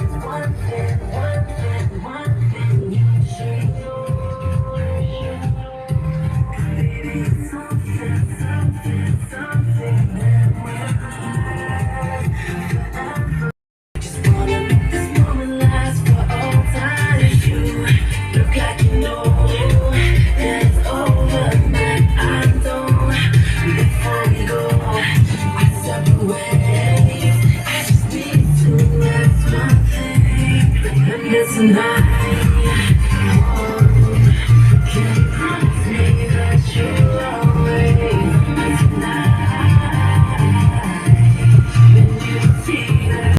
one thing you should know. Baby, something that just wanna make this moment last for all time. You look like you know that it's over, but I don't. Before we go our separate ways, I just need to ask one thing. Remember tonight.